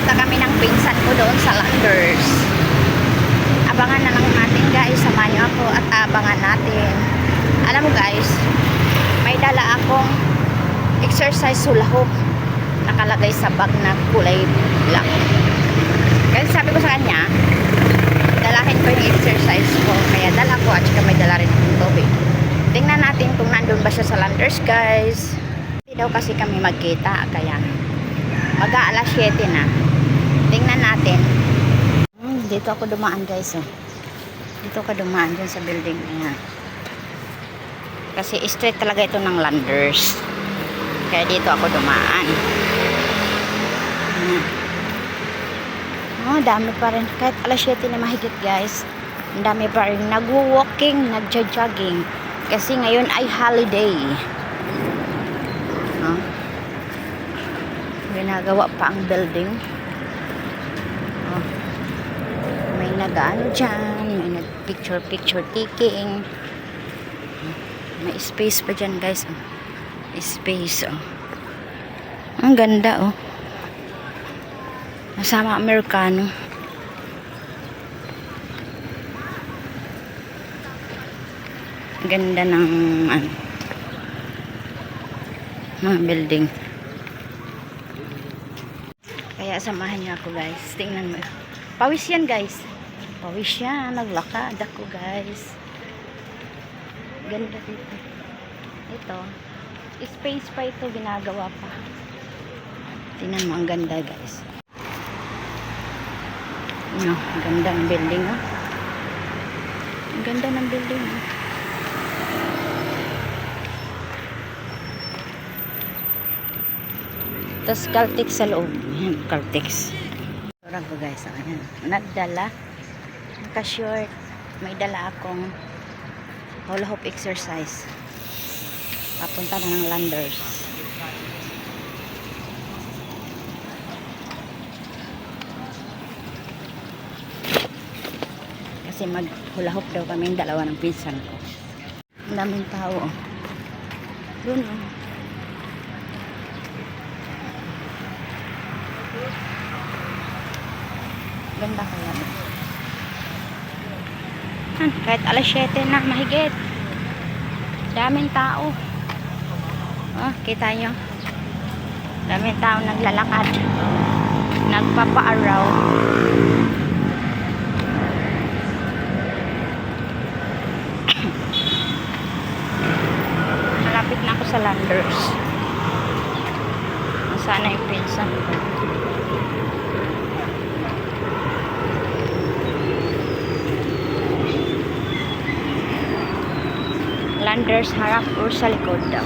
Magkikita kami ng pinsan ko doon sa Landers. Abangan na lang natin guys. Samahan nyo ako at abangan natin. Alam mo guys, may dala akong exercise hula hoop. Nakalagay sa bag na kulay black. Kasi sabi ko sa kanya, dalahin ko yung exercise ko. Kaya dala ko at saka may dala rin akong tubig. Tingnan natin kung nandun ba siya sa Landers guys. Hindi daw kasi kami magkita. Kaya mag-aalas 7 na. Tingnan natin. Dito ako dumaan guys. Oh. Dito ako dumaan dyan sa building niya. Kasi straight talaga ito ng Landers. Kaya dito ako dumaan. Oh, dami pa rin. Kahit alas 7 na mahigit guys. Ang dami pa rin nagwo-walking, nagja-jogging. Kasi ngayon ay holiday. Oh. Ginagawa pa ang building. Oh. May nag-ano dyan. May nag-picture taking. May space pa dyan guys. Oh. Space. Oh. Ang ganda oh. Masama Amerikano. Ganda ng ano, mga building. Kaya samahan niyo ako guys. Tingnan mo. Pawis yan guys. Pawis yan. Naglakad ako guys. Ganda dito. Ito. Space pa ito. Ginagawa pa. Tingnan mo. Ang ganda guys. No, ang ganda ng building oh. Ang ganda ng building oh. Tapos Caltex sa loob. Ayan, Caltex. Surang ko guys. Ayan. Nagdala. Naka-short. May dala akong hula hoop exercise. Papunta na ng Landers. Kasi mag hula hoop daw kami yung dalawa ng pinsan ko. Ang daming tao. Doon oh. Ganda kaya. Kahit alas 7 na mahigit. Daming tao. Oh, kita nyo. Daming tao naglalakad. Nagpapa-araw. Malapit na ako sa Landers. Sana yung pinsan ko. Landers harap or sa likod daw.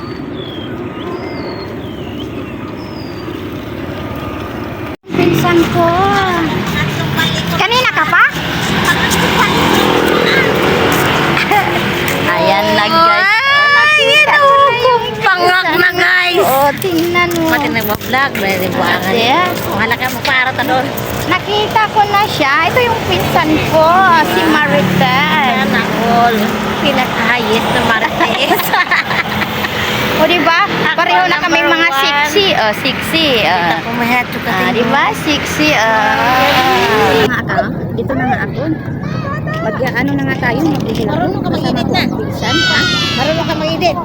Pinsan ko. Kanina ka pa? Ayan na guys. Pangak na guys. Oh, tingnan mo. Pati nagpa-vlog. Wala ka magpara ta doon. Nakita ko na siya. Ito yung pinsan ko. Si Marites. Nakol. Pinakahayis na Marites. O diba? Pareho na kami mga sexy. Oh, sexy. Pumahat ka. Diba? Sexy. Dito na nga ako. Ano na nga tayo? Marunong ka mag-edit na. Pinsan ka? Marunong ka mag-edit.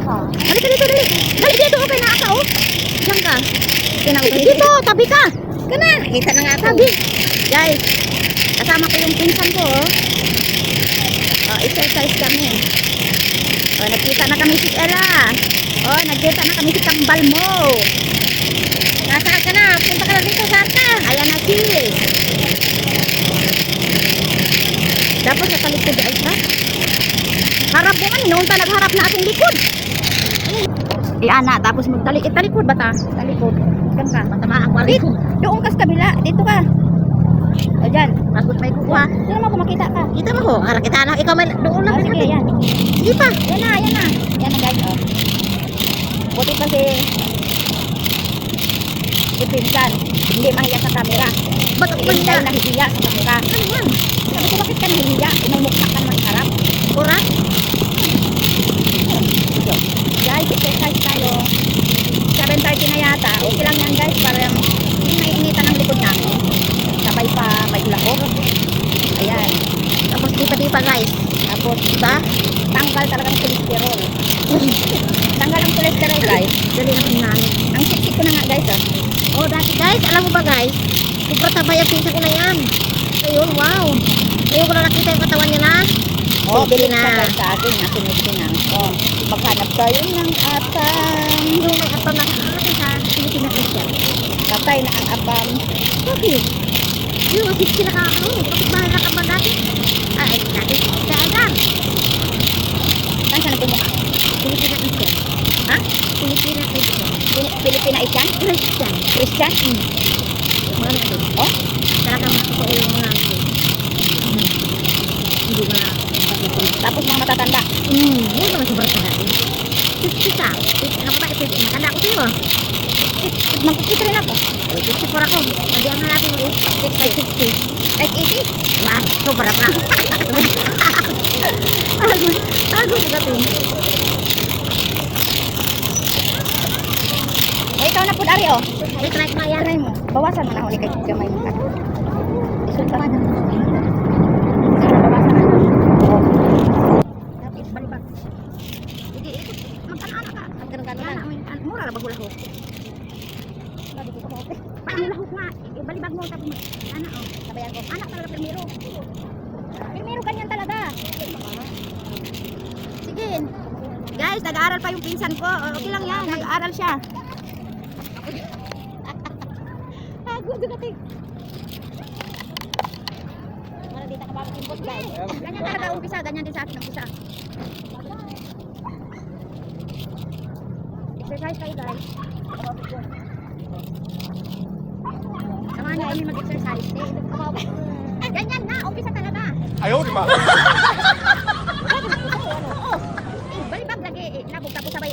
Halika dito, dali. Dali dito, okay na ako. Diyan ka. Dito, tabi ka. Kana, kita na nga Tabi. Guys, kasama ko yung pinsan ko, oh. Exercise kami. Oh, nagkita na kami si Ella. Oh, nagkita na kami si Kambal mo. Nasaan ka na? Punta ka na dito sa Arta. Ayan na sis. Dapat sa talikod ay ha? Harap mo man, noon nagharap na ating likod. Ana, tapos talikod ba ta? Talikod. Kan ka, matama ang walit. Doon ka sa kabila, dito ka. O dyan, Bakit may kukuha? sino mo kung makita ka? Kita mo ko. Harap kita na. Ikaw may doon lang. Sige, yan. Sige pa. Yan na, yan na. Yan na guys, oh. Buti pa si pinsan. Hindi mahiya sa camera. Bakit Si ba pinsan niya? nahihiya sa camera. Ano yan? Sabi ko, bakit ka nahihiya? May mukha ka naman harap. Kura? Guys, exercise tayo. 7:30 na yata. Okay lang yan guys. Para hindi naiinitan ang likod namin. Yan. Tapos dipa-dipa guys. Tapos, diba? Tanggal talagang cholesterol. Tanggal ang cholesterol, guys. Dali na kong namin. Ang sipsip ko na nga, guys, oh. Oh, dati guys, alam mo ba guys? Super tabay ang pinsa ko na yan. Ayun, wow. Ayun ko na nakita yung katawan niya na. Oh, Sige bilis na, guys, sa akin. Nasunod-sinang ko. Maghanap tayo ng apam. Yung may atong nakakita sa Pilipinas siya. Patay na ang apam. Bakit? Yung kasi kinakaano. Bakit bahala ka ba dati? Ay, dati. Kaya lang. Saan ka nagpumuka? Pilipinas siya. Ha? Pilipinas siya. Pilipina Isyan? Christian. Christian? Mga ano. Oh? Talaga makakao yung mga ano. Hindi ba? Tapos mga matatanda. Yun naman sobrang tagal. Kita. Ano ba? Nakanda ako sa'yo. Magkikita rin ako. 54 ako. Hindi ang hanapin mo is 60. Like 80? Wah, sobra pa. Agos ka to. Eh, ikaw na po, Dari, oh. Ay, try ko yan. Try mo. Bawasan mo na huli kay gamay mo. Isun pa. Bawasan na. Oh. Tapos balibag. Hindi, mag-ano-ano ka. Mag-ano-ano lang. Mura na bago lahok. Paano lahok nga? Balibag mo tapos ano oh. Sabayan ko. Anak talaga primero. Primero ganyan talaga. Sige. Guys, nag-aaral pa yung pinsan ko. Okay lang yan. Nag-aaral siya. Agod ka, ting. Wala dito ka mapakimpot, guys. Ganyan talaga umpisa. Ganyan din sa akin umpisa. Exercise kayo guys. Samahan niyo kami mag-exercise. Ganyan na. Umpisa talaga. 哎呦我的妈！ Oo. Balibag lagi. Nabog tapos sabay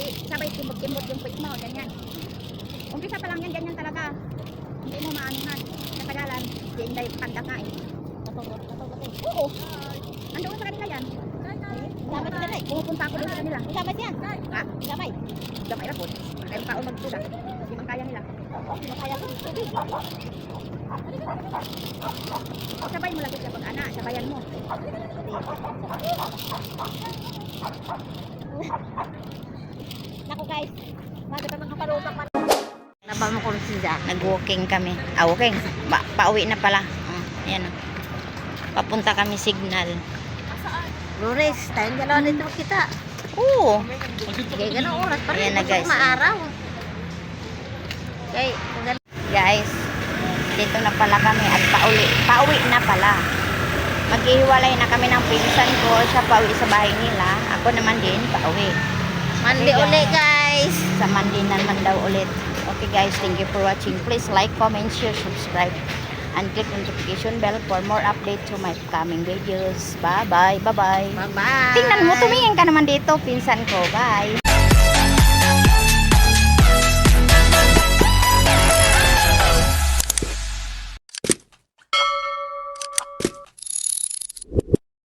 kimbot-kimbot yung puwit mo. Ganyan. Umpisa pa lang yan. Ganyan talaga. Hindi mo maano na. Natagalan. Hindi hindi pandak nga eh. Oo. Andoon sa kanila yan. Gamay ka na, Pumupunta ako doon sa kanila. Gamay yan. Ha? Gamay. Gamay na po. Kaya pa magtula. Hindi man kaya nila. Hindi mo kaya ko. Sabay mo lagi siya pag ana. Sabayan mo. Naku, guys. Maganda mga kapalupak man. Naba mo ko siya. Nag-walking kami. Walking. Pauwi na pala. Ayan o. Papunta kami Signal. Flores, tayong dalawa dito kita. Oo. Kaya ganun oras pa Ayan rin. na, guys. Maaraw. Kaya, Guys, dito na pala kami at pauwi na pala. Maghihiwalay na kami ng pinsan ko. Siya pauwi sa bahay nila. Ako naman din pauwi. mandi Okay, uli guys. Sa Monday naman daw ulit. Okay guys, thank you for watching. Please like, comment, share, subscribe, and click notification bell for more update to my upcoming videos. Bye-bye. Bye-bye. Bye-bye. Tingnan mo, tumingin ka naman dito, pinsan ko. Bye.